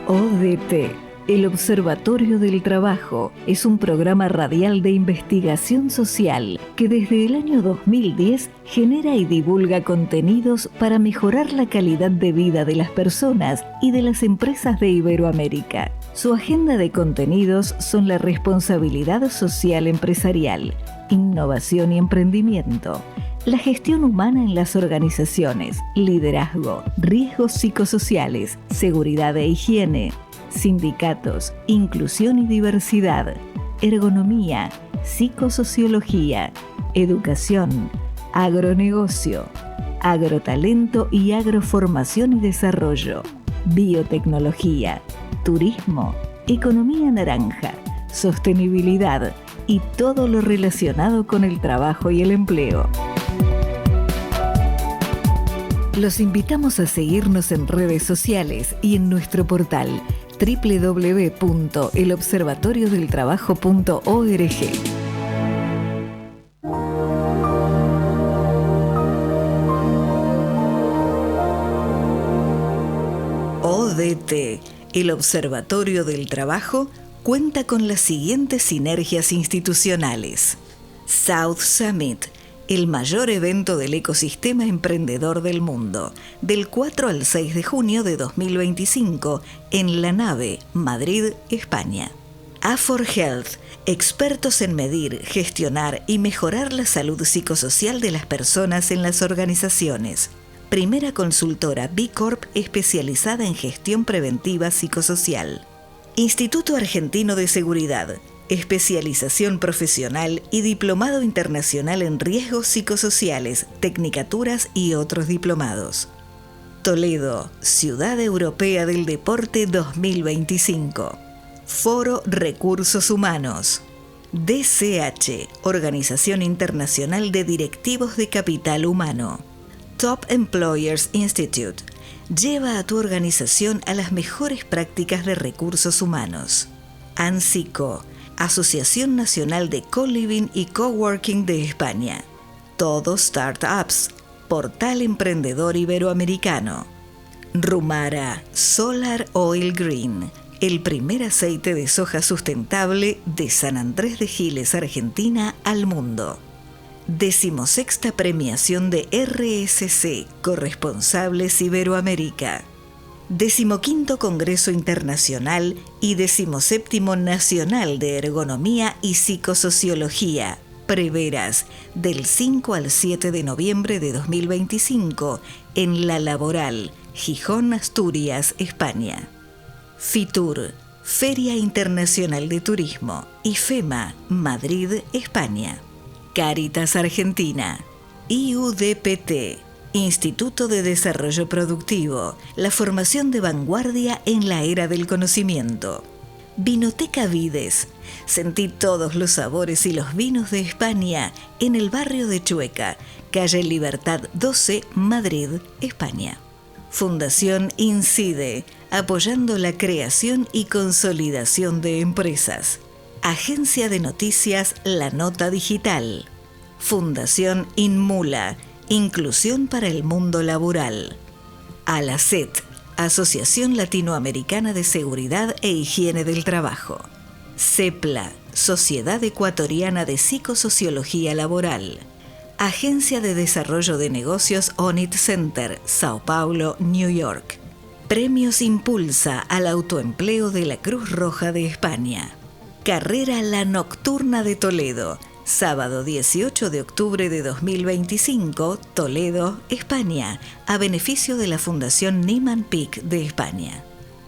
ODT, el Observatorio del Trabajo, es un programa radial de investigación social que desde el año 2010 genera y divulga contenidos para mejorar la calidad de vida de las personas y de las empresas de Iberoamérica. Su agenda de contenidos son la responsabilidad social empresarial, innovación y emprendimiento, la gestión humana en las organizaciones, liderazgo, riesgos psicosociales, seguridad e higiene, sindicatos, inclusión y diversidad, ergonomía, psicosociología, educación, agronegocio, agrotalento y agroformación y desarrollo, biotecnología, turismo, economía naranja, sostenibilidad y todo lo relacionado con el trabajo y el empleo. Los invitamos a seguirnos en redes sociales y en nuestro portal www.elobservatoriodeltrabajo.org. ODT, el Observatorio del Trabajo, cuenta con las siguientes sinergias institucionales. South Summit, el mayor evento del ecosistema emprendedor del mundo, del 4 al 6 de junio de 2025 en La Nave, Madrid, España. A4Health, expertos en medir, gestionar y mejorar la salud psicosocial de las personas en las organizaciones. Primera consultora B Corp especializada en gestión preventiva psicosocial. Instituto Argentino de Seguridad, especialización profesional y diplomado internacional en riesgos psicosociales, tecnicaturas y otros diplomados. Toledo, Ciudad Europea del Deporte 2025. Foro Recursos Humanos. DCH, Organización Internacional de Directivos de Capital Humano. Top Employers Institute. Lleva a tu organización a las mejores prácticas de recursos humanos. ANSICO, Asociación Nacional de Co-Living y Coworking de España. Todo Startups, Portal Emprendedor Iberoamericano. Rumara, Solar Oil Green, el primer aceite de soja sustentable de San Andrés de Giles, Argentina, al mundo. 16ª premiación de RSC, Corresponsables Iberoamérica. 15º Congreso Internacional y 17º Nacional de Ergonomía y Psicosociología, Preveras, del 5 al 7 de noviembre de 2025, en La Laboral, Gijón, Asturias, España. FITUR, Feria Internacional de Turismo, IFEMA, Madrid, España. Cáritas Argentina. IUDPT, Instituto de Desarrollo Productivo, la formación de vanguardia en la era del conocimiento. Vinoteca Vides, sentí todos los sabores y los vinos de España en el barrio de Chueca, calle Libertad 12, Madrid, España. Fundación Incide, apoyando la creación y consolidación de empresas. Agencia de Noticias La Nota Digital. Fundación Inmula, Inclusión para el Mundo Laboral. ALACET, Asociación Latinoamericana de Seguridad e Higiene del Trabajo. CEPLA, Sociedad Ecuatoriana de Psicosociología Laboral. Agencia de Desarrollo de Negocios ONIT Center, Sao Paulo, New York. Premios Impulsa al Autoempleo de la Cruz Roja de España. Carrera La Nocturna de Toledo, sábado 18 de octubre de 2025, Toledo, España, a beneficio de la Fundación Nieman Pick de España.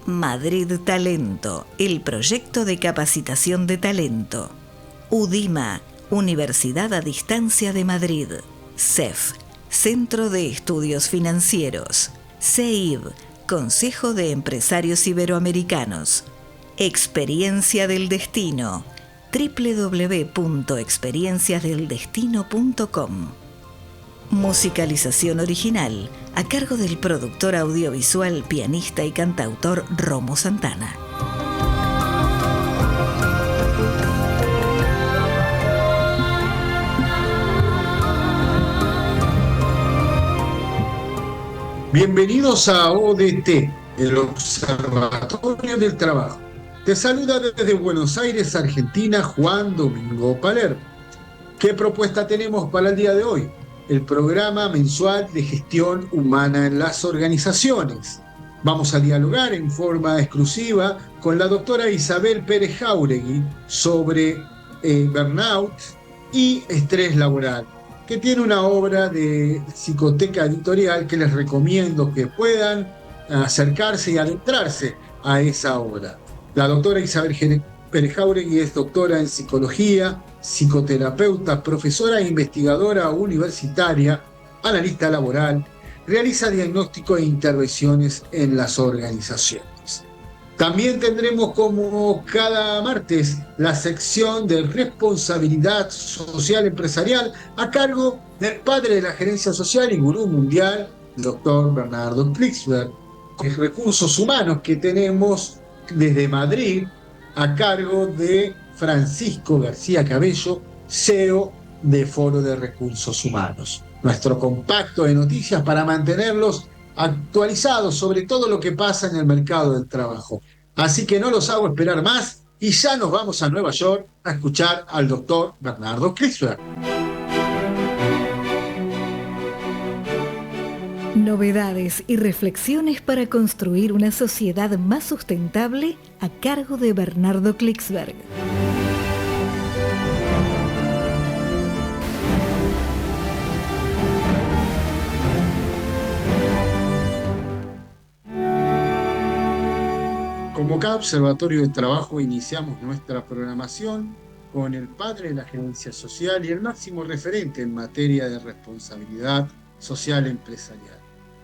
Madrid Talento, el proyecto de capacitación de talento. UDIMA, Universidad a Distancia de Madrid. CEF, Centro de Estudios Financieros. CEIB, Consejo de Empresarios Iberoamericanos. Experiencia del Destino, www.experienciasdeldestino.com. Musicalización original a cargo del productor audiovisual, pianista y cantautor Romo Santana. Bienvenidos a ODT, el Observatorio del Trabajo. Te saluda desde Buenos Aires, Argentina, Juan Domingo Palermo. ¿Qué propuesta tenemos para el día de hoy? El programa mensual de gestión humana en las organizaciones. Vamos a dialogar en forma exclusiva con la doctora Isabel Pérez Jáuregui sobre burnout y estrés laboral, que tiene una obra de psicoteca editorial que les recomiendo que puedan acercarse y adentrarse a esa obra. La doctora Isabel Pérez Jáuregui es doctora en psicología, psicoterapeuta, profesora e investigadora universitaria, analista laboral, realiza diagnóstico e intervenciones en las organizaciones. También tendremos como cada martes la sección de responsabilidad social empresarial a cargo del padre de la gerencia social y gurú mundial, el doctor Bernardo Klixberg. Recursos humanos que tenemos desde Madrid a cargo de Francisco García Cabello, CEO de Foro de Recursos Humanos. Nuestro compacto de noticias para mantenerlos actualizados sobre todo lo que pasa en el mercado del trabajo. Así que no los hago esperar más y ya nos vamos a Nueva York a escuchar al doctor Bernardo Klixberg. Novedades y reflexiones para construir una sociedad más sustentable a cargo de Bernardo Klixberg. Como cada observatorio de trabajo iniciamos nuestra programación con el padre de la gerencia social y el máximo referente en materia de responsabilidad social empresarial.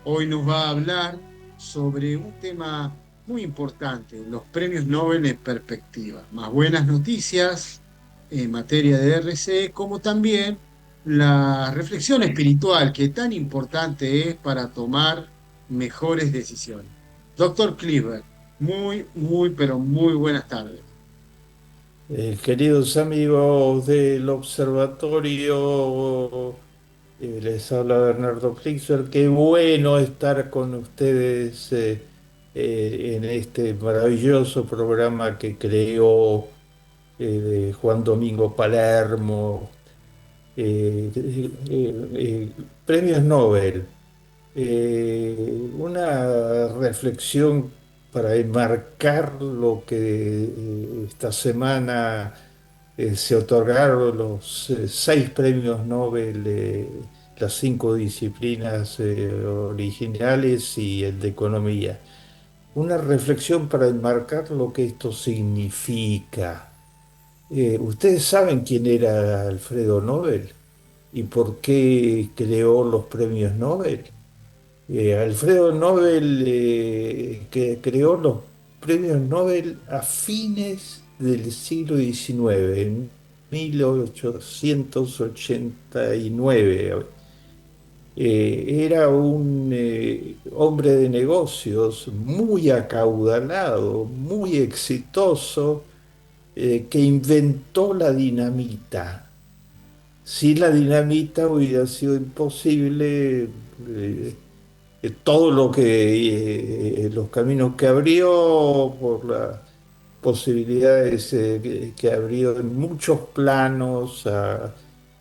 Hoy nos va a hablar sobre un tema muy importante, los premios Nobel en perspectiva. Más buenas noticias en materia de RC, como también la reflexión espiritual que tan importante es para tomar mejores decisiones. Doctor Klixberg, pero muy buenas tardes. Queridos amigos del observatorio, les habla Bernardo Klixberg. Qué bueno estar con ustedes en este maravilloso programa que creó de Juan Domingo Palermo. Premios Nobel. Una reflexión para enmarcar lo que esta semana se otorgaron los 6 premios Nobel, las 5 disciplinas originales y el de economía. Una reflexión para enmarcar lo que esto significa. ¿Ustedes saben quién era Alfredo Nobel y por qué creó los premios Nobel? Alfredo Nobel que creó los premios Nobel a fines del siglo XIX, en 1889. Era un hombre de negocios muy acaudalado, muy exitoso, que inventó la dinamita. Sin la dinamita hubiera sido imposible todo lo que los caminos que abrió, por las posibilidades que abrió en muchos planos a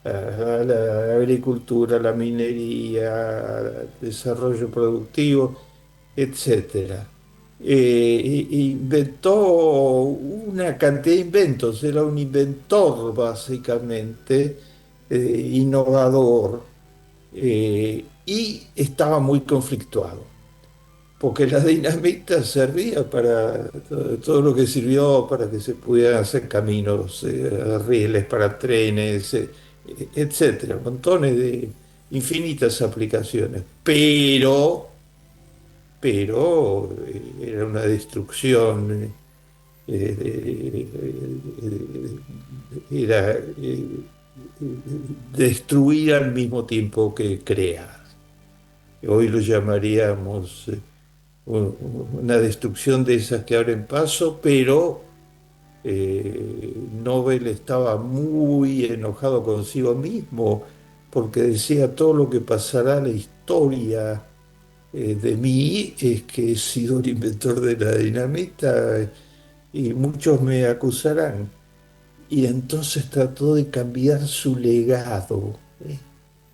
la agricultura, a la minería, al desarrollo productivo, etcétera. Inventó una cantidad de inventos, era un inventor básicamente, innovador, y estaba muy conflictuado, porque la dinamita servía para todo lo que sirvió para que se pudieran hacer caminos, rieles para trenes, etcétera, montones de infinitas aplicaciones, pero era una destrucción, era destruir al mismo tiempo que crear. Hoy lo llamaríamos una destrucción de esas que abren paso, pero Nobel estaba muy enojado consigo mismo porque decía todo lo que pasará a la historia de mí es que he sido el inventor de la dinamita y muchos me acusarán. Y entonces trató de cambiar su legado.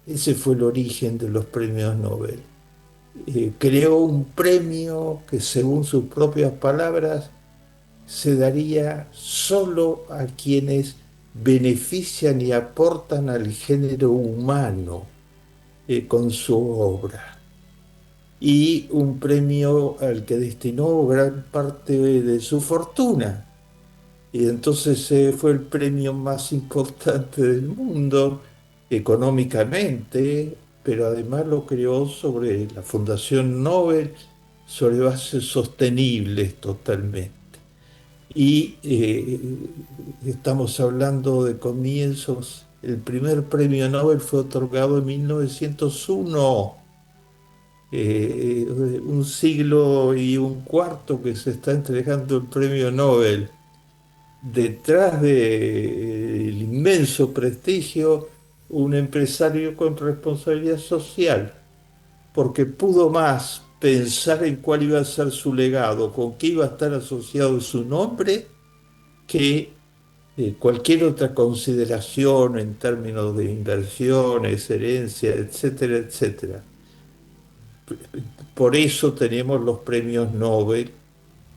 Ese fue el origen de los premios Nobel. Creó un premio que, según sus propias palabras, se daría solo a quienes benefician y aportan al género humano con su obra. Y un premio al que destinó gran parte de su fortuna. Y entonces fue el premio más importante del mundo económicamente, pero además lo creó sobre la Fundación Nobel, sobre bases sostenibles totalmente. Y estamos hablando de comienzos. El primer premio Nobel fue otorgado en 1901, un siglo y un cuarto que se está entregando el premio Nobel. Detrás del inmenso prestigio, un empresario con responsabilidad social, porque pudo más pensar en cuál iba a ser su legado, con qué iba a estar asociado su nombre, que cualquier otra consideración en términos de inversiones, herencia, etcétera, etcétera. Por eso tenemos los premios Nobel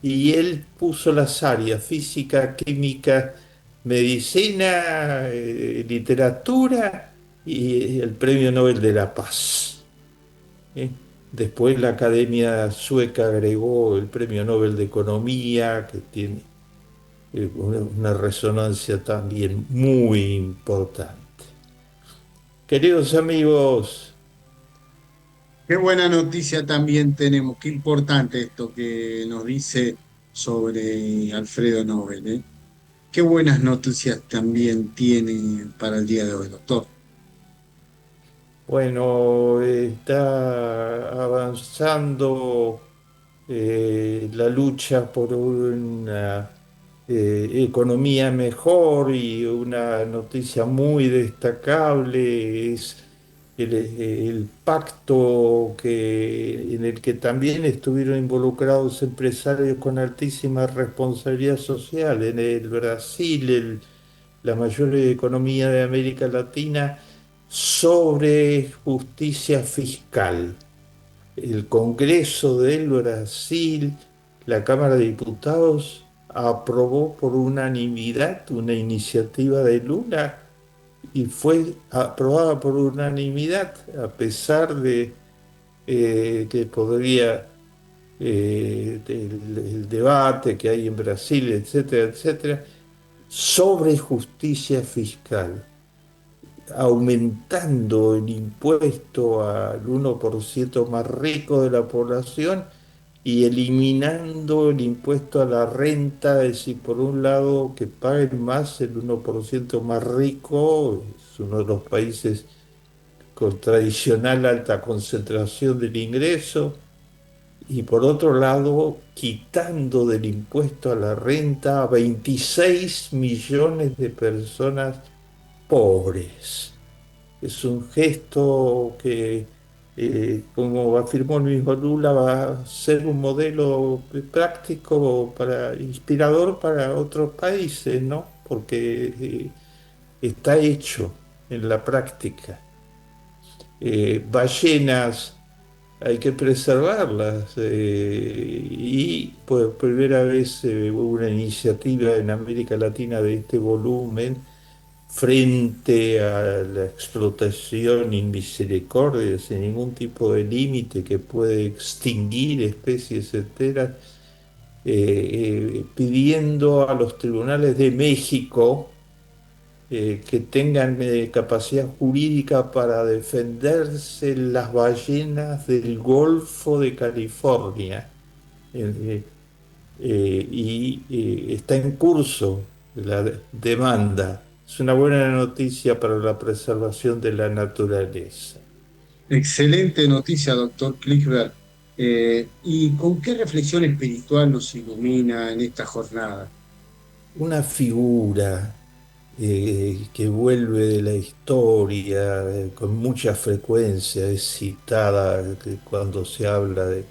y él puso las áreas física, química, medicina, literatura y el Premio Nobel de la Paz. ¿Eh? Después la Academia Sueca agregó el Premio Nobel de Economía, que tiene una resonancia también muy importante. Queridos amigos, Qué buena noticia también tenemos, qué importante esto que nos dice sobre Alfredo Nobel, ¿eh? Qué buenas noticias también tiene para el día de hoy, doctor. bueno, está avanzando la lucha por una economía mejor y una noticia muy destacable es el pacto en el que también estuvieron involucrados empresarios con altísima responsabilidad social en el Brasil, la mayor economía de América Latina, sobre justicia fiscal. El Congreso del Brasil, la Cámara de Diputados, aprobó por unanimidad una iniciativa de Lula y fue aprobada por unanimidad, a pesar de que podría el debate que hay en Brasil, etcétera, etcétera, sobre justicia fiscal, aumentando el impuesto al 1% más rico de la población y eliminando el impuesto a la renta, es decir, por un lado que paguen más el 1% más rico, es uno de los países con tradicional alta concentración del ingreso, y por otro lado quitando del impuesto a la renta a 26 millones de personas pobres. Es un gesto que, como afirmó el mismo Lula, va a ser un modelo práctico inspirador para otros países, ¿no? Porque está hecho en la práctica. Ballenas hay que preservarlas y por primera vez hubo una iniciativa en América Latina de este volumen frente a la explotación sin misericordia, sin ningún tipo de límite que puede extinguir especies enteras, pidiendo a los tribunales de México que tengan capacidad jurídica para defenderse las ballenas del Golfo de California. Eh, está en curso la demanda. Es una buena noticia para la preservación de la naturaleza. Excelente noticia, doctor Klickberg. ¿Y con qué reflexión espiritual nos ilumina en esta jornada? Una figura que vuelve de la historia con mucha frecuencia, es citada cuando se habla de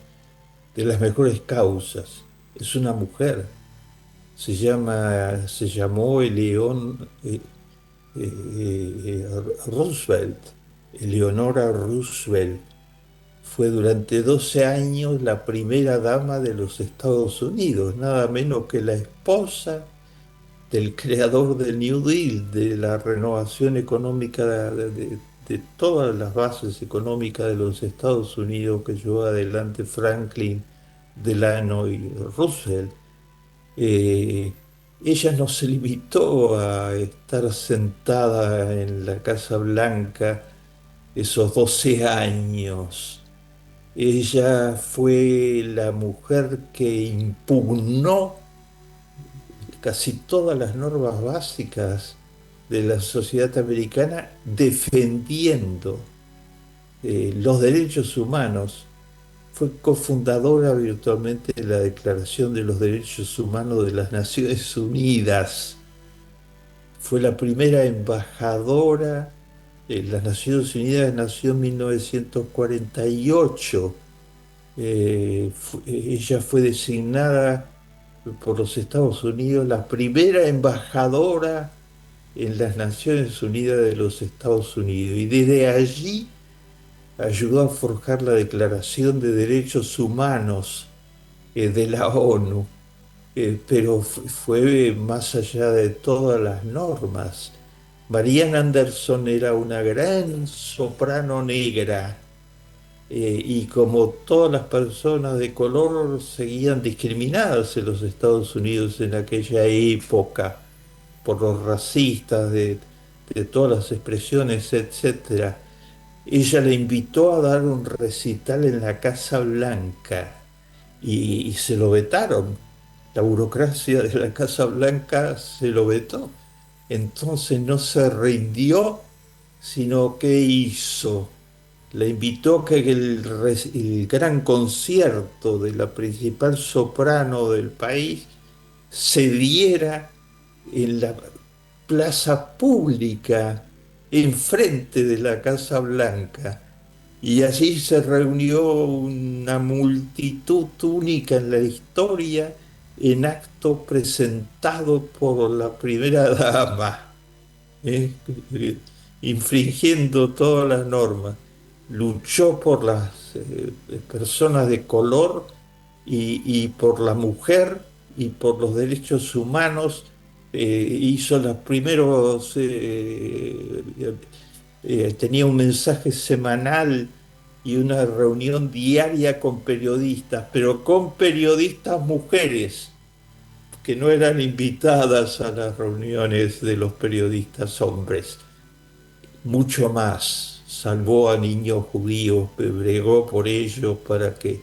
las mejores causas. Es una mujer, se llamó Roosevelt, Eleonora Roosevelt. Fue durante 12 años la primera dama de los Estados Unidos, nada menos que la esposa del creador del New Deal, de la renovación económica de todas las bases económicas de los Estados Unidos que llevó adelante Franklin Delano y Roosevelt. Eh, Ella no se limitó a estar sentada en la Casa Blanca esos 12 años. Ella fue la mujer que impugnó casi todas las normas básicas de la sociedad americana defendiendo los derechos humanos. Fue cofundadora virtualmente de la Declaración de los Derechos Humanos de las Naciones Unidas. Fue la primera embajadora de las Naciones Unidas, nació en 1948. Ella fue designada por los Estados Unidos la primera embajadora en las Naciones Unidas de los Estados Unidos. Y desde allí ayudó a forjar la Declaración de Derechos Humanos de la ONU, pero fue más allá de todas las normas. Marian Anderson era una gran soprano negra, y como todas las personas de color seguían discriminadas en los Estados Unidos en aquella época por los racistas de todas las expresiones, etcétera. Ella le invitó a dar un recital en la Casa Blanca y se lo vetaron. La burocracia de la Casa Blanca se lo vetó. Entonces no se rindió, sino que hizo. Le invitó a que el gran concierto de la principal soprano del país se diera en la plaza pública, enfrente de la Casa Blanca. Y allí se reunió una multitud única en la historia en acto presentado por la primera dama, ¿eh? Eh, infringiendo todas las normas. Luchó por las personas de color y por la mujer y por los derechos humanos. Hizo los primeros, tenía un mensaje semanal y una reunión diaria con periodistas, pero con periodistas mujeres, que no eran invitadas a las reuniones de los periodistas hombres. Mucho más, salvó a niños judíos, bregó por ellos para que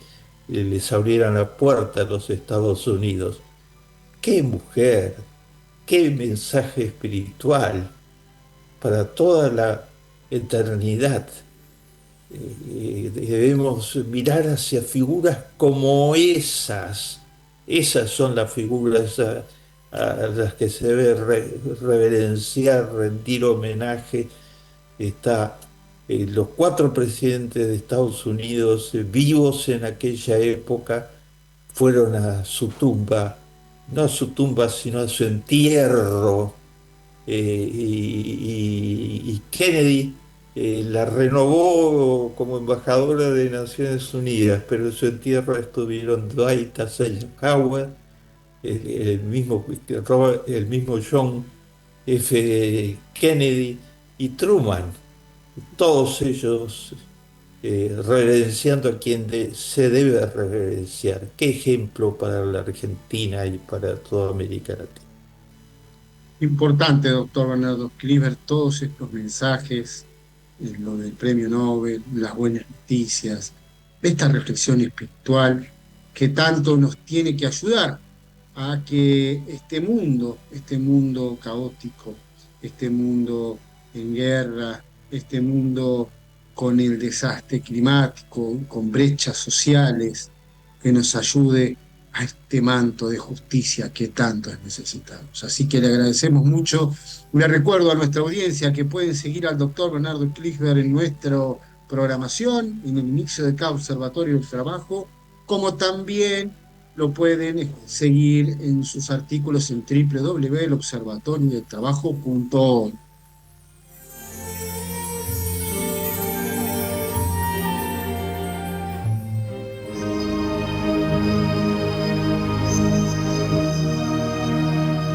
les abrieran la puerta a los Estados Unidos. ¡Qué mujer! ¡Qué mensaje espiritual para toda la eternidad! Debemos mirar hacia figuras como esas. Esas son las figuras a las que se debe reverenciar, rendir homenaje. Los cuatro presidentes de Estados Unidos vivos en aquella época fueron a su tumba, no a su tumba, sino a su entierro. Y Kennedy la renovó como embajadora de Naciones Unidas, pero en su entierro estuvieron Dwight Eisenhower, el mismo John F. Kennedy y Truman, todos ellos reverenciando a quien se debe reverenciar. Qué ejemplo para la Argentina y para toda América Latina. Importante, doctor Bernardo Cliver, todos estos mensajes, lo del premio Nobel, las buenas noticias, esta reflexión espiritual que tanto nos tiene que ayudar a que este mundo caótico, este mundo en guerra, este mundo con el desastre climático, con brechas sociales, que nos ayude a este manto de justicia que tanto necesitamos. Así que le agradecemos mucho. Le recuerdo a nuestra audiencia que pueden seguir al doctor Bernardo Klichberg en nuestra programación, en el inicio de cada Observatorio del Trabajo, como también lo pueden seguir en sus artículos en www.elobservatoriodeltrabajo.org.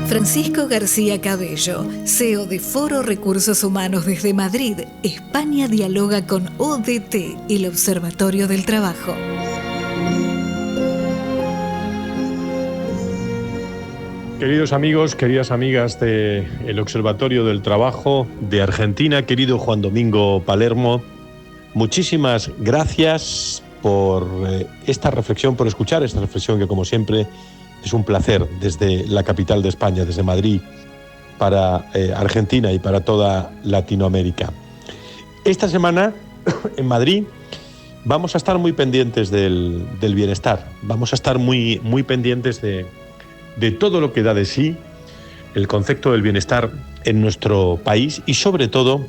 Francisco García Cabello, CEO de Foro Recursos Humanos desde Madrid, España, dialoga con ODT, el Observatorio del Trabajo. Queridos amigos, queridas amigas del Observatorio del Trabajo de Argentina, querido Juan Domingo Palermo, muchísimas gracias por esta reflexión, por escuchar esta reflexión que, como siempre, es un placer desde la capital de España, desde Madrid, para Argentina y para toda Latinoamérica. Esta semana, en Madrid, vamos a estar muy pendientes del bienestar, vamos a estar muy pendientes de todo lo que da de sí el concepto del bienestar en nuestro país y, sobre todo,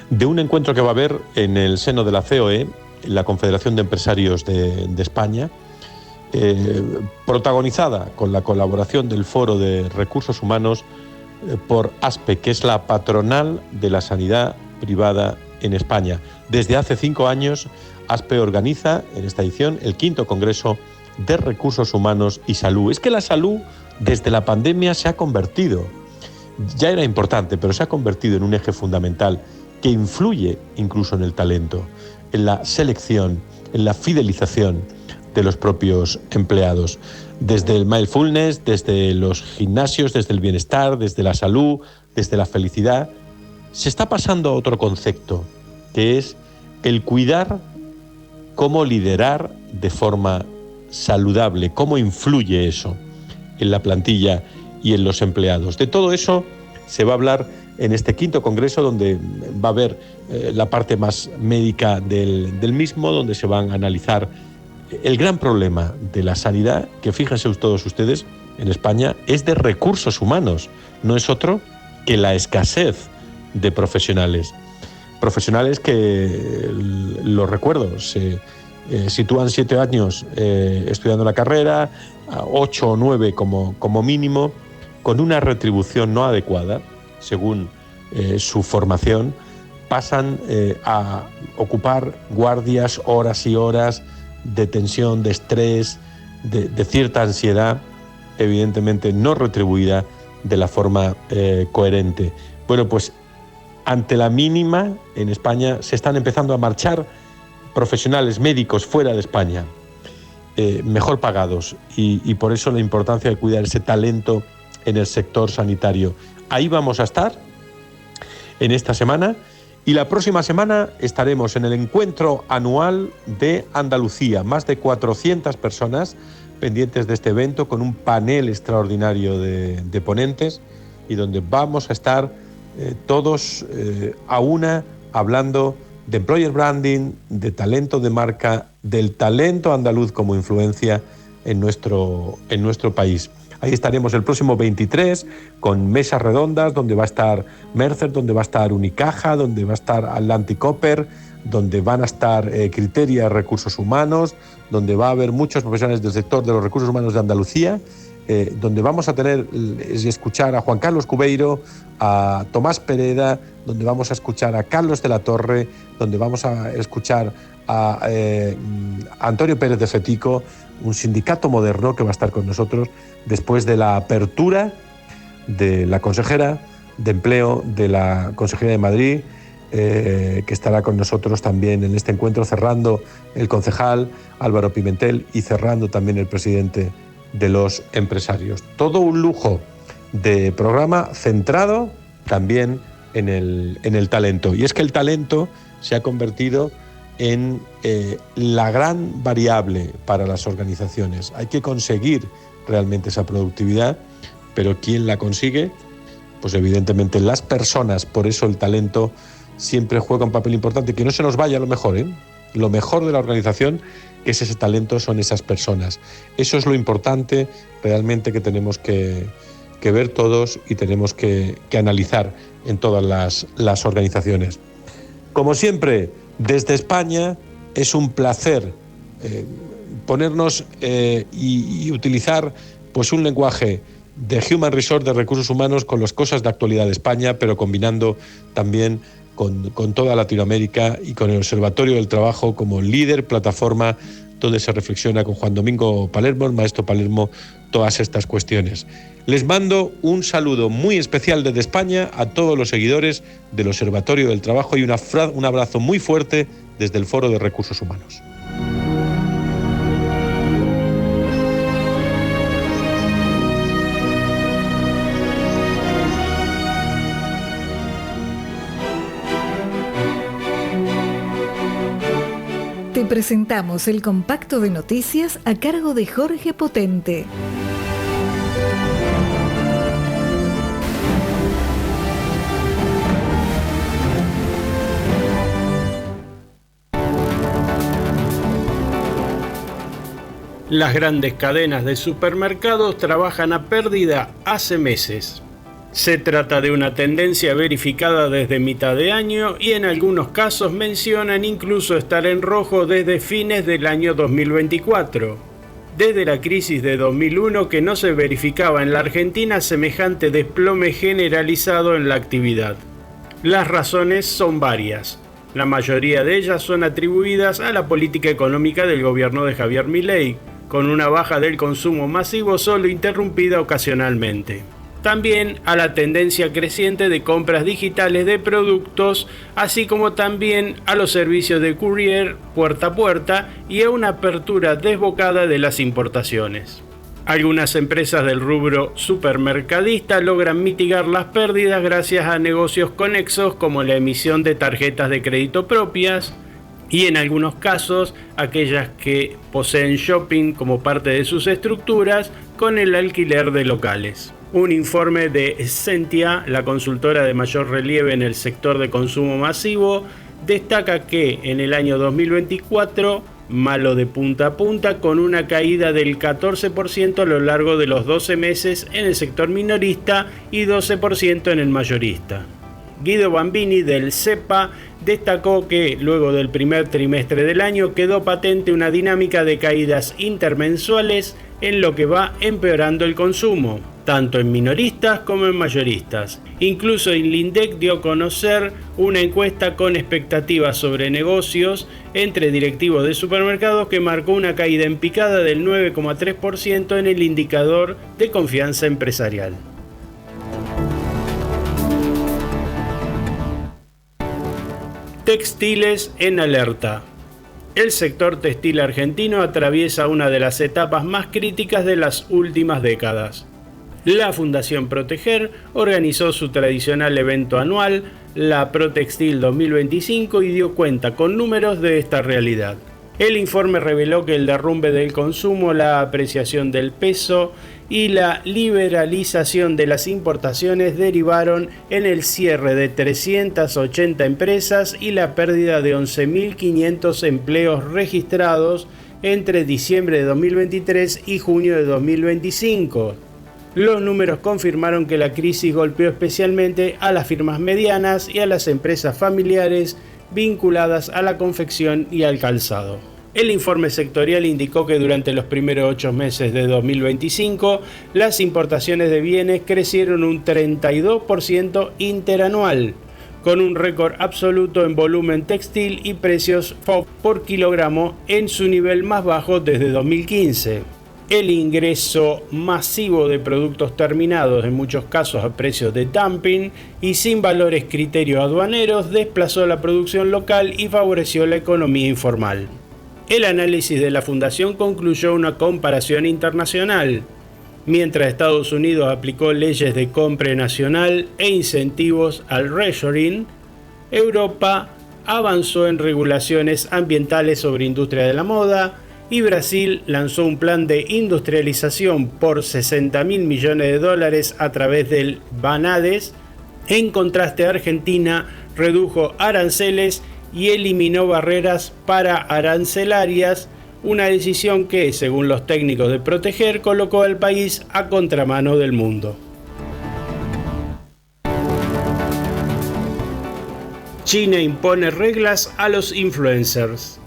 de un encuentro que va a haber en el seno de la COE, la Confederación de Empresarios de España, protagonizada con la colaboración del Foro de Recursos Humanos por ASPE, que es la patronal de la sanidad privada en España. Desde hace 5 años, ASPE organiza en esta edición el 5º Congreso de Recursos Humanos y Salud. Es que la salud, desde la pandemia, se ha convertido, ya era importante, pero se ha convertido en un eje fundamental que influye incluso en el talento, en la selección, en la fidelización de los propios empleados. Desde el mindfulness, desde los gimnasios, desde el bienestar, desde la salud, desde la felicidad, se está pasando a otro concepto, que es el cuidar, cómo liderar de forma saludable, cómo influye eso en la plantilla y en los empleados. De todo eso se va a hablar en este 5º Congreso, donde va a haber la parte más médica del mismo, donde se van a analizar el gran problema de la sanidad, que fíjense todos ustedes, en España, es de recursos humanos, no es otro que la escasez de profesionales. Profesionales que, lo recuerdo, se sitúan 7 años estudiando la carrera, 8 o 9 como mínimo, con una retribución no adecuada, según su formación, pasan a ocupar guardias, horas y horas de tensión, de estrés, de cierta ansiedad, evidentemente no retribuida de la forma coherente. Bueno, pues ante la mínima, en España se están empezando a marchar profesionales médicos fuera de España, mejor pagados, y por eso la importancia de cuidar ese talento en el sector sanitario. Ahí vamos a estar en esta semana. Y la próxima semana estaremos en el encuentro anual de Andalucía. Más de 400 personas pendientes de este evento, con un panel extraordinario de ponentes, y donde vamos a estar todos a una hablando de employer branding, de talento de marca, del talento andaluz como influencia en nuestro país. Ahí estaremos el próximo 23 con mesas redondas, donde va a estar Mercer, donde va a estar Unicaja, donde va a estar Atlantic Copper, donde van a estar Criteria Recursos Humanos, donde va a haber muchos profesionales del sector de los recursos humanos de Andalucía, donde vamos a tener y escuchar a Juan Carlos Cubeiro, a Tomás Pereda, donde vamos a escuchar a Carlos de la Torre, donde vamos a escuchar a Antonio Pérez de Fetico, un sindicato moderno que va a estar con nosotros después de la apertura de la consejera de Empleo de la Consejería de Madrid, que estará con nosotros también en este encuentro, cerrando el concejal Álvaro Pimentel y cerrando también el presidente de los empresarios. Todo un lujo de programa centrado también en el talento. Y es que el talento se ha convertido en la gran variable para las organizaciones. Hay que conseguir realmente esa productividad, pero ¿quién la consigue? Pues evidentemente las personas. Por eso el talento siempre juega un papel importante. Que no se nos vaya a lo mejor, lo mejor de la organización, que es ese talento, son esas personas. Eso es lo importante realmente que tenemos que ver todos y tenemos que analizar en todas las organizaciones. Como siempre, desde España es un placer ponernos y utilizar pues un lenguaje de Human Resource, de recursos humanos, con las cosas de actualidad de España, pero combinando también con toda Latinoamérica y con el Observatorio del Trabajo como líder, plataforma donde se reflexiona con Juan Domingo Palermo, el maestro Palermo, todas estas cuestiones. Les mando un saludo muy especial desde España a todos los seguidores del Observatorio del Trabajo y un abrazo muy fuerte desde el Foro de Recursos Humanos. Te presentamos el compacto de noticias a cargo de Jorge Potente. Las grandes cadenas de supermercados trabajan a pérdida hace meses. Se trata de una tendencia verificada desde mitad de año y en algunos casos mencionan incluso estar en rojo desde fines del año 2024. Desde la crisis de 2001 que no se verificaba en la Argentina semejante desplome generalizado en la actividad. Las razones son varias. La mayoría de ellas son atribuidas a la política económica del gobierno de Javier Milei, con una baja del consumo masivo solo interrumpida ocasionalmente. También a la tendencia creciente de compras digitales de productos, así como también a los servicios de courier puerta a puerta y a una apertura desbocada de las importaciones. Algunas empresas del rubro supermercadista logran mitigar las pérdidas gracias a negocios conexos como la emisión de tarjetas de crédito propias y en algunos casos aquellas que poseen shopping como parte de sus estructuras con el alquiler de locales. Un informe de Essentia, la consultora de mayor relieve en el sector de consumo masivo, destaca que en el año 2024, malo de punta a punta, con una caída del 14% a lo largo de los 12 meses en el sector minorista y 12% en el mayorista. Guido Bambini del CEPA destacó que luego del primer trimestre del año quedó patente una dinámica de caídas intermensuales en lo que va empeorando el consumo, tanto en minoristas como en mayoristas. Incluso Inlindec dio a conocer una encuesta con expectativas sobre negocios entre directivos de supermercados que marcó una caída en picada del 9,3% en el indicador de confianza empresarial. Textiles en alerta. El sector textil argentino atraviesa una de las etapas más críticas de las últimas décadas. La Fundación Proteger organizó su tradicional evento anual, la ProTextil 2025, y dio cuenta con números de esta realidad. El informe reveló que el derrumbe del consumo, la apreciación del peso y la liberalización de las importaciones derivaron en el cierre de 380 empresas y la pérdida de 11.500 empleos registrados entre diciembre de 2023 y junio de 2025. Los números confirmaron que la crisis golpeó especialmente a las firmas medianas y a las empresas familiares vinculadas a la confección y al calzado. El informe sectorial indicó que durante los primeros 8 meses de 2025, las importaciones de bienes crecieron un 32% interanual, con un récord absoluto en volumen textil y precios FOB por kilogramo en su nivel más bajo desde 2015. El ingreso masivo de productos terminados, en muchos casos a precios de dumping y sin valores criterios aduaneros, desplazó la producción local y favoreció la economía informal. El análisis de la Fundación concluyó una comparación internacional. Mientras Estados Unidos aplicó leyes de compra nacional e incentivos al reshoring, Europa avanzó en regulaciones ambientales sobre industria de la moda y Brasil lanzó un plan de industrialización por $60.000 millones a través del BANADES. En contraste, Argentina redujo aranceles y eliminó barreras pararancelarias, una decisión que, según los técnicos de Proteger, colocó al país a contramano del mundo. China impone reglas a los influencers.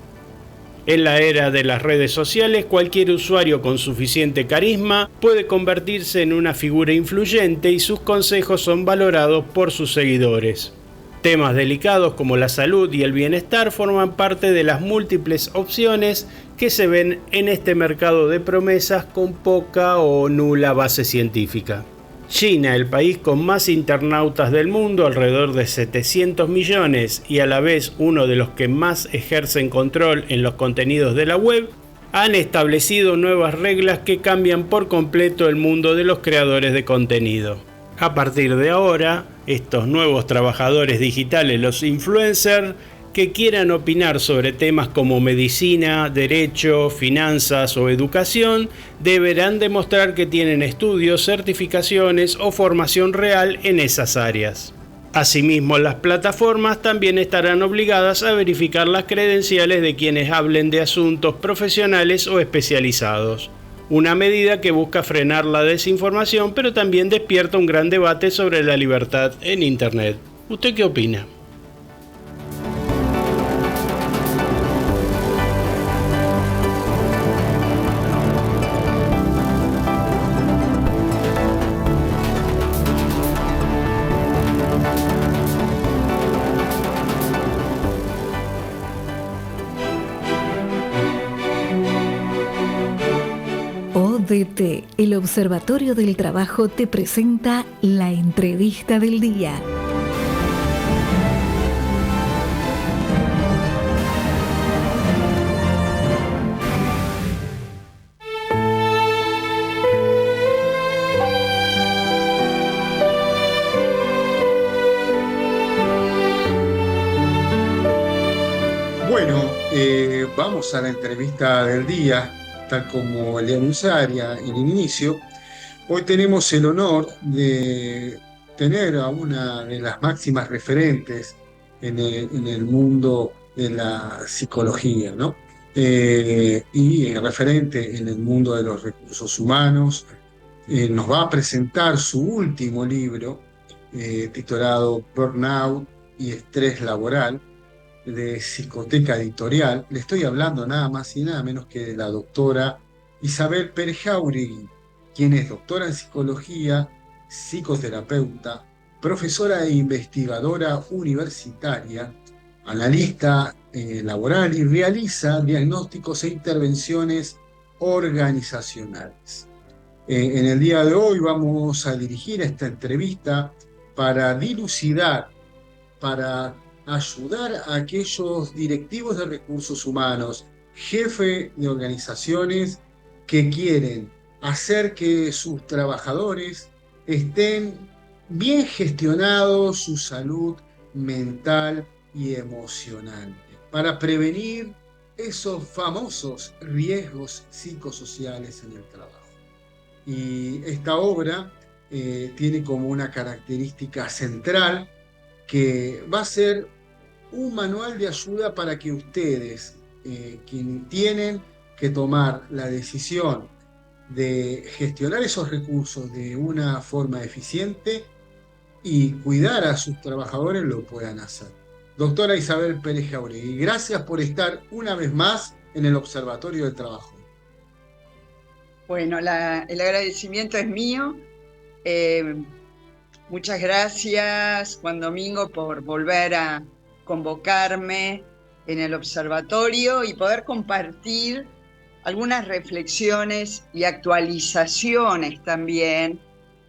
En la era de las redes sociales, cualquier usuario con suficiente carisma puede convertirse en una figura influyente y sus consejos son valorados por sus seguidores. Temas delicados como la salud y el bienestar forman parte de las múltiples opciones que se ven en este mercado de promesas con poca o nula base científica. China, el país con más internautas del mundo, alrededor de 700 millones, y a la vez uno de los que más ejercen control en los contenidos de la web, han establecido nuevas reglas que cambian por completo el mundo de los creadores de contenido. A partir de ahora, estos nuevos trabajadores digitales, los influencers, que quieran opinar sobre temas como medicina, derecho, finanzas o educación, deberán demostrar que tienen estudios, certificaciones o formación real en esas áreas. Asimismo, las plataformas también estarán obligadas a verificar las credenciales de quienes hablen de asuntos profesionales o especializados. Una medida que busca frenar la desinformación, pero también despierta un gran debate sobre la libertad en Internet. ¿Usted qué opina? ODT, el Observatorio del Trabajo, te presenta la entrevista del día. Bueno, vamos a la entrevista del día. Tal como le anunciaría en el inicio, hoy tenemos el honor de tener a una de las máximas referentes en el mundo de la psicología, ¿no? Y referente en el mundo de los recursos humanos. Nos va a presentar su último libro, titulado Burnout y Estrés Laboral, de Psicoteca Editorial. Le estoy hablando nada más y nada menos que de la doctora Isabel Pérez Jáuregui, quien es doctora en psicología, psicoterapeuta, profesora e investigadora universitaria, analista laboral y realiza diagnósticos e intervenciones organizacionales. En el día de hoy vamos a dirigir esta entrevista para dilucidar, para ayudar a aquellos directivos de recursos humanos, jefes de organizaciones que quieren hacer que sus trabajadores estén bien gestionados, su salud mental y emocional, para prevenir esos famosos riesgos psicosociales en el trabajo. Y esta obra tiene como una característica central que va a ser un manual de ayuda para que ustedes, quienes tienen que tomar la decisión de gestionar esos recursos de una forma eficiente y cuidar a sus trabajadores, lo puedan hacer. Doctora Isabel Pérez Jáuregui, gracias por estar una vez más en el Observatorio del Trabajo. Bueno, el agradecimiento es mío. Muchas gracias, Juan Domingo, por volver a convocarme en el observatorio y poder compartir algunas reflexiones y actualizaciones también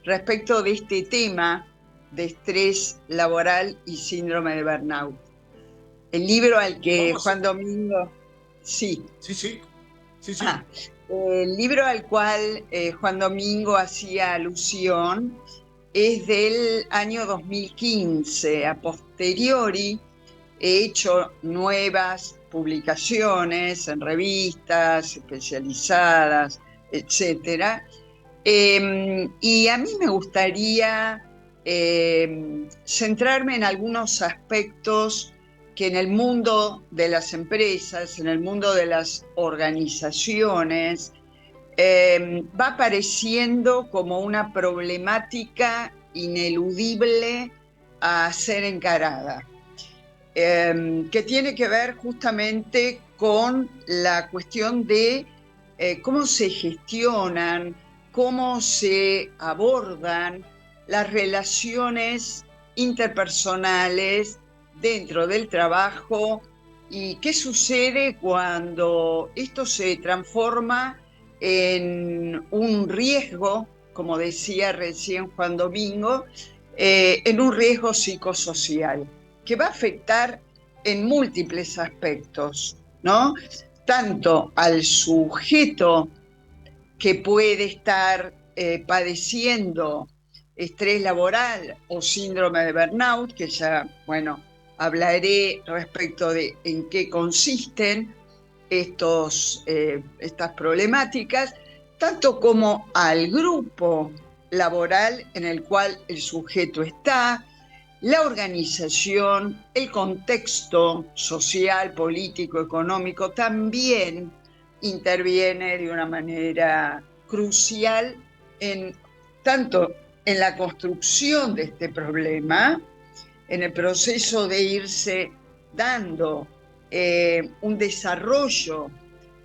respecto de este tema de estrés laboral y síndrome de burnout. El libro al que Juan Domingo... Sí. El libro al cual Juan Domingo hacía alusión es del año 2015. A posteriori he hecho nuevas publicaciones en revistas especializadas, etc. Y a mí me gustaría centrarme en algunos aspectos que en el mundo de las empresas, en el mundo de las organizaciones, va apareciendo como una problemática ineludible a ser encarada, que tiene que ver justamente con la cuestión de cómo se gestionan, cómo se abordan las relaciones interpersonales dentro del trabajo y qué sucede cuando esto se transforma en un riesgo, como decía recién Juan Domingo, en un riesgo psicosocial que va a afectar en múltiples aspectos, ¿no? Tanto al sujeto que puede estar padeciendo estrés laboral o síndrome de burnout, que ya, bueno, hablaré respecto de en qué consisten estas problemáticas, tanto como al grupo laboral en el cual el sujeto está, la organización, el contexto social, político, económico también interviene de una manera crucial tanto en la construcción de este problema, en el proceso de irse dando un desarrollo,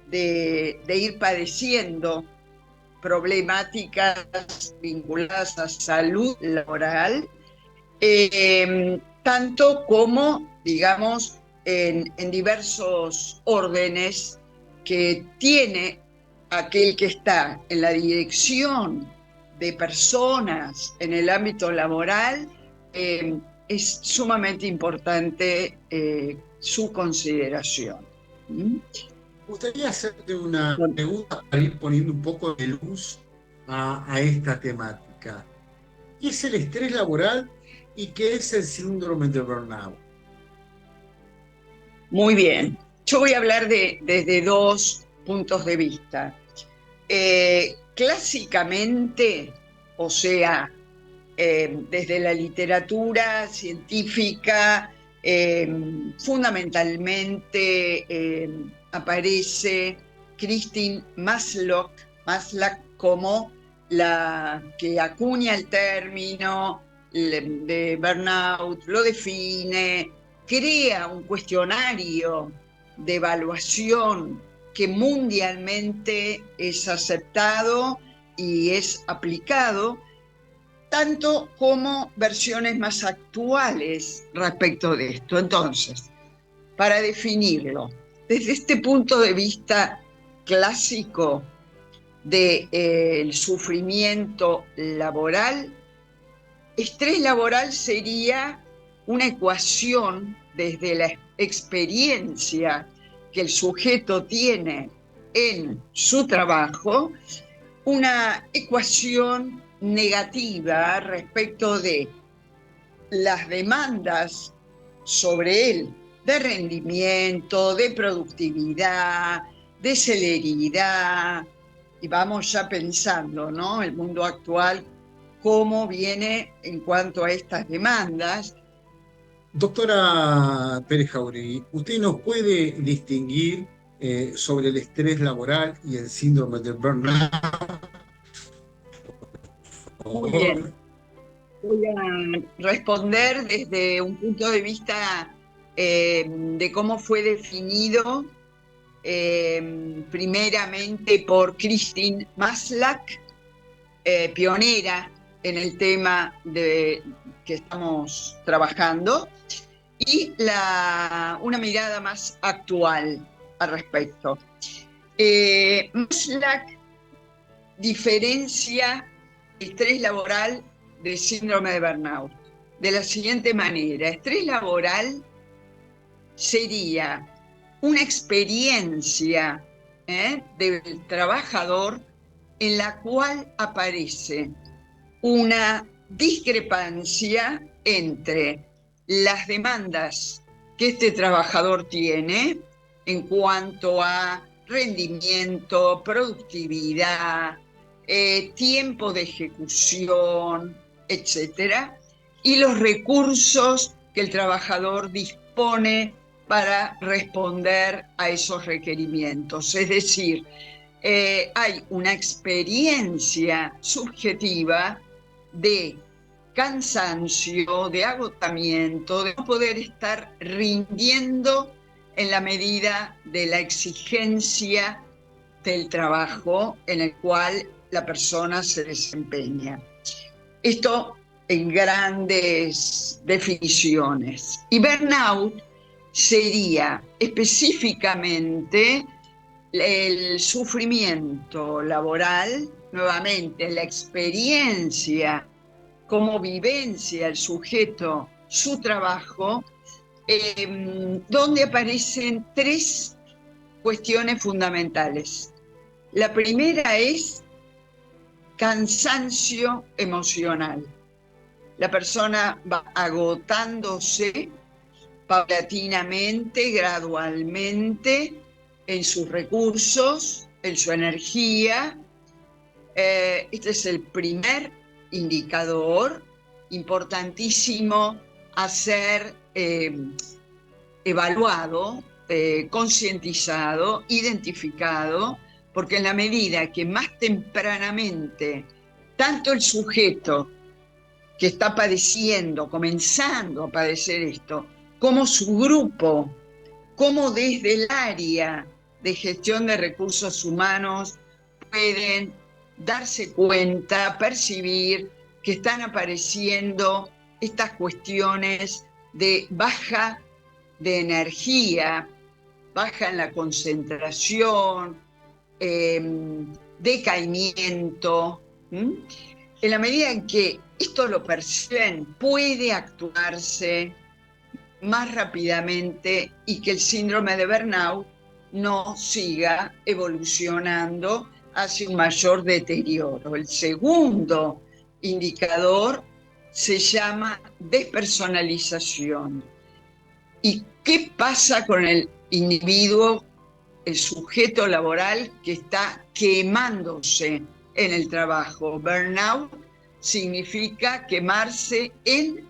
de ir padeciendo problemáticas vinculadas a salud laboral, tanto como, digamos, en diversos órdenes que tiene aquel que está en la dirección de personas en el ámbito laboral. Es sumamente importante su consideración. Me gustaría hacerte una pregunta para ir poniendo un poco de luz a esta temática. ¿Qué es el estrés laboral y qué es el síndrome de burnout? Muy bien. Yo voy a hablar desde dos puntos de vista. Clásicamente, o sea, desde la literatura científica, fundamentalmente aparece Christine Maslach como la que acuña el término de burnout, lo define, crea un cuestionario de evaluación que mundialmente es aceptado y es aplicado, tanto como versiones más actuales respecto de esto. Entonces, para definirlo, desde este punto de vista clásico del sufrimiento laboral, estrés laboral sería una ecuación desde la experiencia que el sujeto tiene en su trabajo, una ecuación negativa respecto de las demandas sobre él de rendimiento, de productividad, de celeridad, y vamos ya pensando, ¿no? El mundo actual, cómo viene en cuanto a estas demandas. Doctora Pérez Jauregui, ¿usted nos puede distinguir sobre el estrés laboral y el síndrome del burnout? Muy bien. Voy a responder desde un punto de vista de cómo fue definido primeramente por Christine Maslach, pionera en el tema que estamos trabajando, y una mirada más actual al respecto. Maslach diferencia el estrés laboral del síndrome de burnout de la siguiente manera: estrés laboral sería una experiencia del trabajador en la cual aparece una discrepancia entre las demandas que este trabajador tiene en cuanto a rendimiento, productividad, tiempo de ejecución, etcétera, y los recursos que el trabajador dispone para responder a esos requerimientos. Es decir, hay una experiencia subjetiva de cansancio, de agotamiento, de no poder estar rindiendo en la medida de la exigencia del trabajo en el cual la persona se desempeña. Esto en grandes definiciones. Y burnout sería específicamente el sufrimiento laboral, nuevamente la experiencia, cómo vivencia el sujeto su trabajo, donde aparecen tres cuestiones fundamentales. La primera es cansancio emocional. La persona va agotándose paulatinamente, gradualmente, en sus recursos, en su energía. Este es el primer indicador importantísimo a ser evaluado, concientizado, identificado, porque en la medida que más tempranamente tanto el sujeto que está padeciendo, comenzando a padecer esto, como su grupo, como desde el área de gestión de recursos humanos pueden darse cuenta, percibir que están apareciendo estas cuestiones de baja de energía, baja en la concentración, decaimiento. En la medida en que esto lo perciben, puede actuarse más rápidamente y que el síndrome de burnout no siga evolucionando hacia un mayor deterioro. El segundo indicador se llama despersonalización. ¿Y qué pasa con el individuo, el sujeto laboral que está quemándose en el trabajo? Burnout significa quemarse en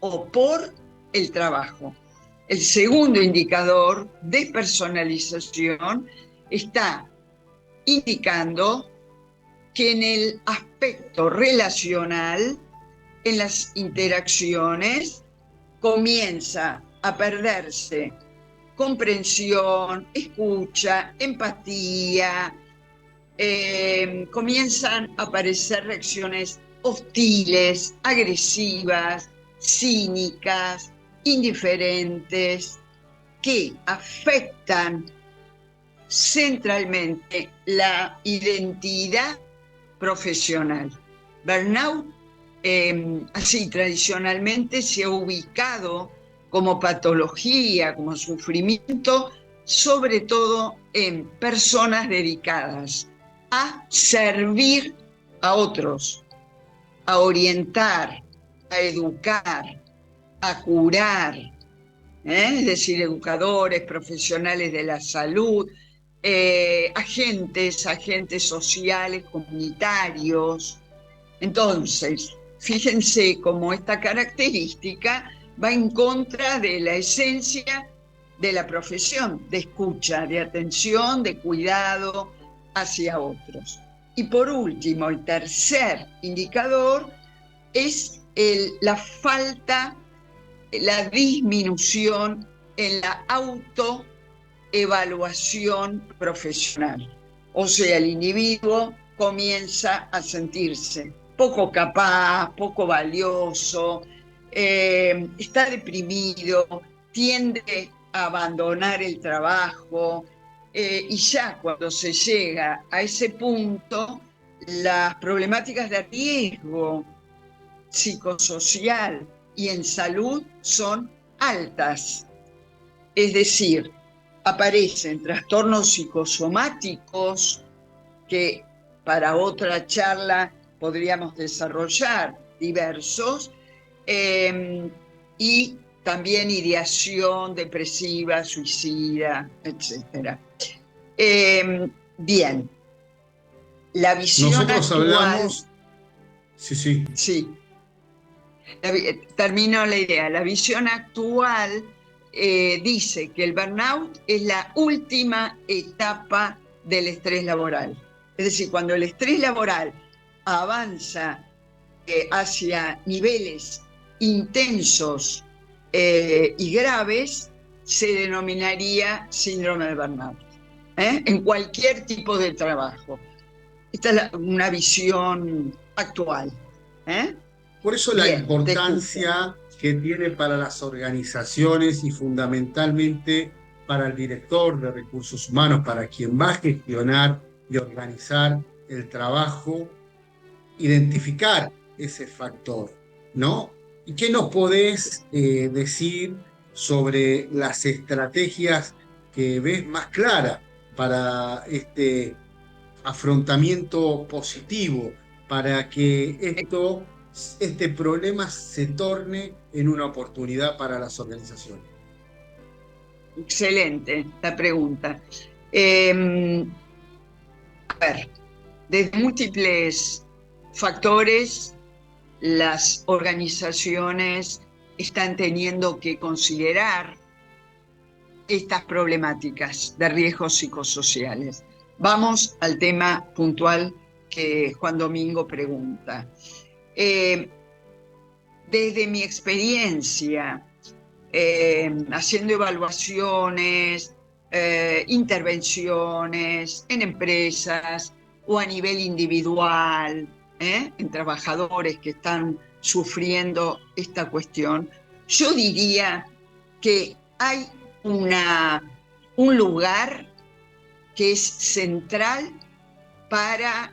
o por el trabajo. El segundo indicador, despersonalización, está indicando que en el aspecto relacional, en las interacciones, comienza a perderse comprensión, escucha, empatía, comienzan a aparecer reacciones hostiles, agresivas, cínicas, indiferentes, que afectan centralmente la identidad profesional. Burnout, así tradicionalmente se ha ubicado como patología, como sufrimiento, sobre todo en personas dedicadas a servir a otros, a orientar, a educar, a curar, es decir, educadores, profesionales de la salud, agentes sociales, comunitarios. Entonces, fíjense cómo esta característica va en contra de la esencia de la profesión, de escucha, de atención, de cuidado hacia otros. Y por último, el tercer indicador es la falta, la disminución en la autoevaluación profesional. O sea, el individuo comienza a sentirse poco capaz, poco valioso, está deprimido, tiende a abandonar el trabajo, y ya cuando se llega a ese punto, las problemáticas de riesgo psicosocial y en salud son altas. Es decir, aparecen trastornos psicosomáticos que para otra charla podríamos desarrollar diversos, y también ideación depresiva, suicida, etc. Bien, la visión nosotros actual... hablamos... Sí. Termino la idea. La visión actual dice que el burnout es la última etapa del estrés laboral. Es decir, cuando el estrés laboral avanza hacia niveles intensos y graves, se denominaría síndrome de burnout, en cualquier tipo de trabajo. Esta es una visión actual. Por eso la importancia que tiene para las organizaciones y fundamentalmente para el director de recursos humanos, para quien va a gestionar y organizar el trabajo, identificar ese factor, ¿no? ¿Y qué nos podés decir sobre las estrategias que ves más claras para este afrontamiento positivo, para que este problema se torne en una oportunidad para las organizaciones? Excelente la pregunta. A ver, desde múltiples factores, las organizaciones están teniendo que considerar estas problemáticas de riesgos psicosociales. Vamos al tema puntual que Juan Domingo pregunta. Desde mi experiencia, haciendo evaluaciones, intervenciones en empresas o a nivel individual, en trabajadores que están sufriendo esta cuestión, yo diría que hay un lugar que es central para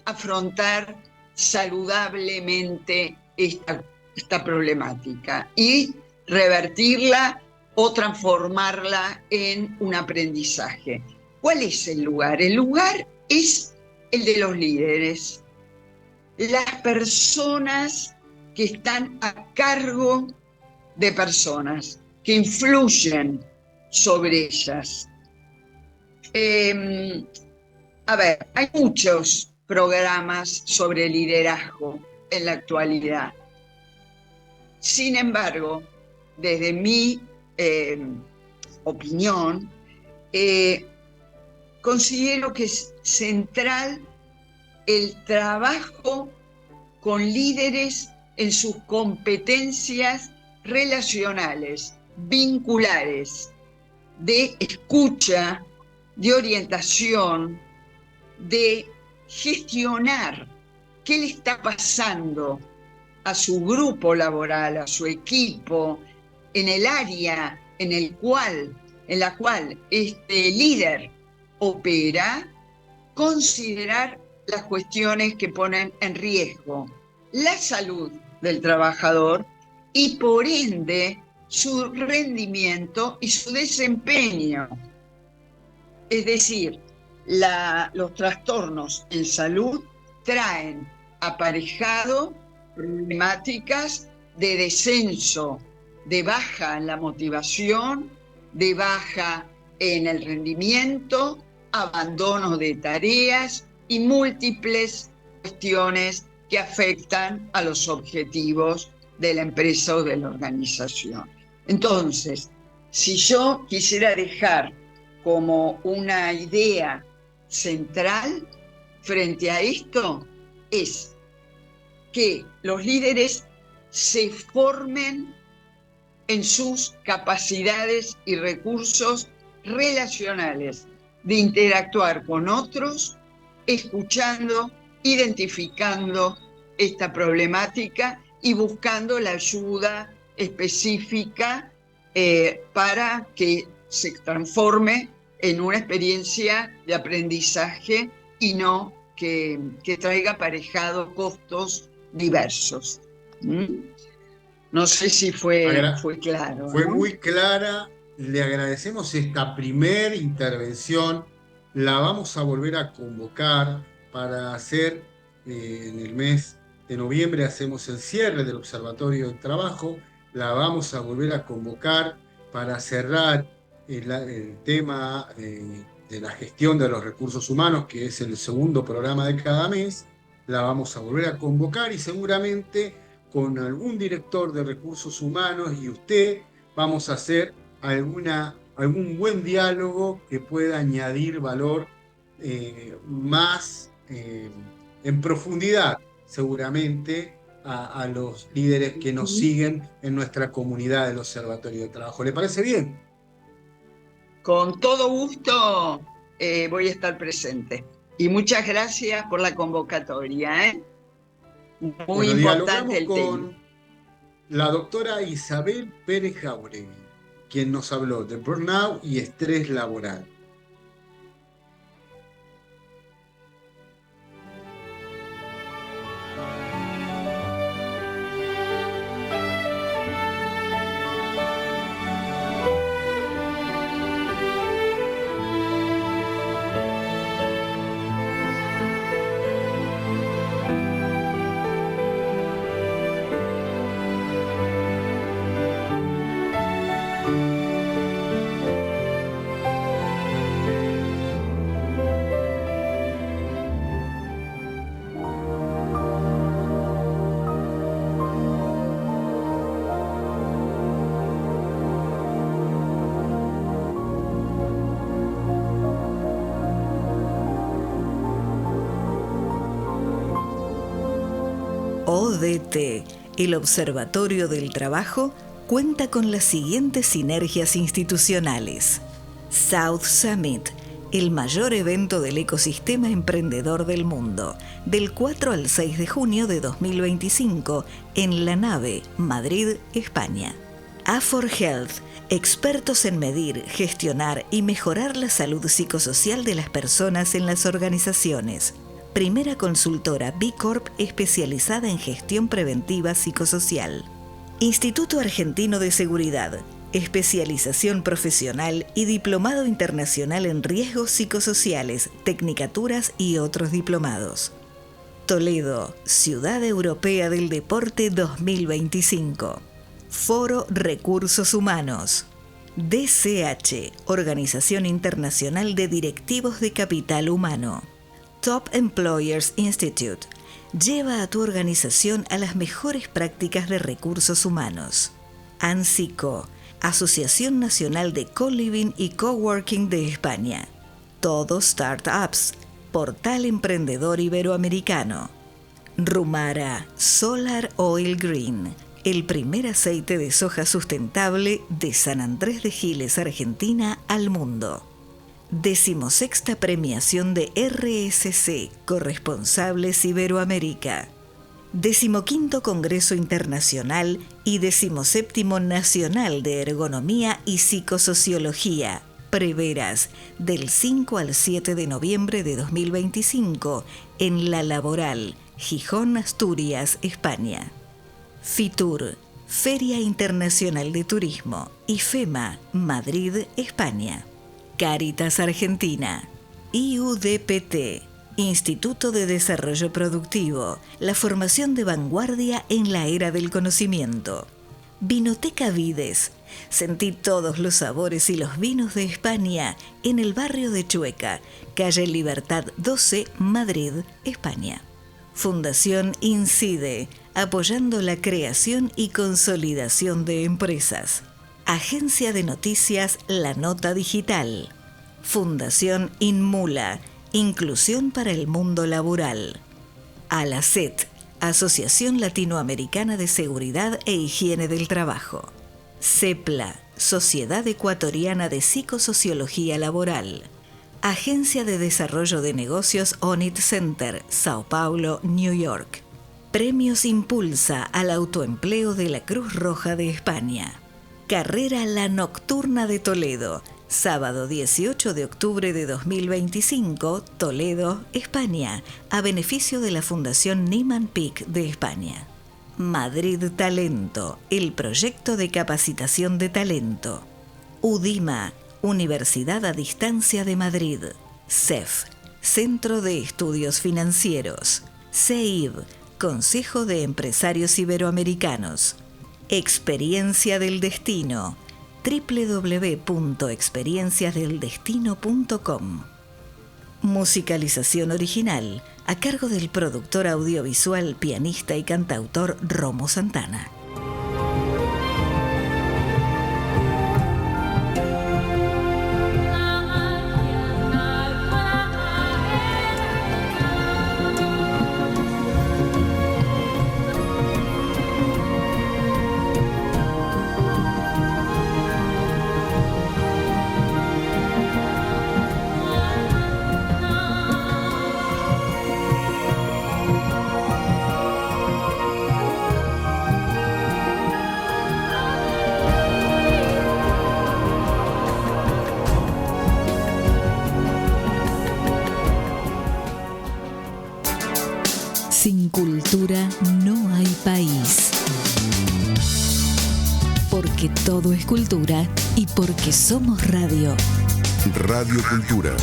afrontar saludablemente esta problemática y revertirla o transformarla en un aprendizaje. ¿Cuál es el lugar? El lugar es el de los líderes, las personas que están a cargo de personas, que influyen sobre ellas. A ver, hay muchos programas sobre liderazgo en la actualidad. Sin embargo, desde mi opinión, considero que es central el trabajo con líderes en sus competencias relacionales, vinculares, de escucha, de orientación, de gestionar qué le está pasando a su grupo laboral, a su equipo, en el área en la cual este líder opera, considerar las cuestiones que ponen en riesgo la salud del trabajador y por ende su rendimiento y su desempeño. Es decir, los trastornos en salud traen aparejado problemáticas de descenso, de baja en la motivación, de baja en el rendimiento, abandono de tareas y múltiples cuestiones que afectan a los objetivos de la empresa o de la organización. Entonces, si yo quisiera dejar como una idea central frente a esto, es que los líderes se formen en sus capacidades y recursos relacionales de interactuar con otros, escuchando, identificando esta problemática y buscando la ayuda específica para que se transforme en una experiencia de aprendizaje y no que traiga aparejado costos diversos. No sé si fue claro. Fue muy clara. Le agradecemos esta primera intervención. La vamos a volver a convocar para hacer en el mes de noviembre, hacemos el cierre del Observatorio del Trabajo. La vamos a volver a convocar para cerrar el tema de la gestión de los recursos humanos, que es el segundo programa de cada mes. La vamos a volver a convocar y seguramente con algún director de recursos humanos y usted vamos a hacer algún buen diálogo que pueda añadir valor más en profundidad, seguramente, a los líderes que nos siguen en nuestra comunidad del Observatorio de Trabajo. ¿Le parece bien? Con todo gusto voy a estar presente. Y muchas gracias por la convocatoria. Muy importante el tema. Con la doctora Isabel Pérez Jauregui, quien nos habló de burnout y estrés laboral. ODT, el Observatorio del Trabajo, cuenta con las siguientes sinergias institucionales. South Summit, el mayor evento del ecosistema emprendedor del mundo, del 4 al 6 de junio de 2025 en La Nave, Madrid, España. A4Health, expertos en medir, gestionar y mejorar la salud psicosocial de las personas en las organizaciones. Primera consultora B Corp especializada en gestión preventiva psicosocial. Instituto Argentino de Seguridad, especialización profesional y diplomado internacional en riesgos psicosociales, tecnicaturas y otros diplomados. Toledo, Ciudad Europea del Deporte 2025. Foro Recursos Humanos. DCH, Organización Internacional de Directivos de Capital Humano. Top Employers Institute. Lleva a tu organización a las mejores prácticas de recursos humanos. ANSICO, Asociación Nacional de Co-Living y Coworking de España. Todo Startups, Portal Emprendedor Iberoamericano. Rumara, Solar Oil Green, el primer aceite de soja sustentable de San Andrés de Giles, Argentina, al mundo. 16ª premiación de RSC, Corresponsables Iberoamérica. 15º Congreso Internacional y 17º Nacional de Ergonomía y Psicosociología, Preveras, del 5 al 7 de noviembre de 2025, en La Laboral, Gijón, Asturias, España. FITUR, Feria Internacional de Turismo, IFEMA, Madrid, España. Cáritas Argentina, IUDPT, Instituto de Desarrollo Productivo, la formación de vanguardia en la era del conocimiento. Vinoteca Vides, sentí todos los sabores y los vinos de España en el barrio de Chueca, calle Libertad 12, Madrid, España. Fundación Incide, apoyando la creación y consolidación de empresas. Agencia de Noticias La Nota Digital. Fundación Inmula, Inclusión para el Mundo Laboral. ALACET, Asociación Latinoamericana de Seguridad e Higiene del Trabajo. CEPLA, Sociedad Ecuatoriana de Psicosociología Laboral. Agencia de Desarrollo de Negocios ONIT Center, Sao Paulo, New York. Premios Impulsa al Autoempleo de la Cruz Roja de España. Carrera La Nocturna de Toledo, sábado 18 de octubre de 2025, Toledo, España, a beneficio de la Fundación Nieman Pick de España. Madrid Talento, el proyecto de capacitación de talento. UDIMA, Universidad a Distancia de Madrid. CEF, Centro de Estudios Financieros. CEIB, Consejo de Empresarios Iberoamericanos. Experiencia del Destino, www.experienciasdeldestino.com. Musicalización original, a cargo del productor audiovisual, pianista y cantautor Romo Santana. Sin cultura no hay país. Porque todo es cultura y porque somos radio. Radio Cultura.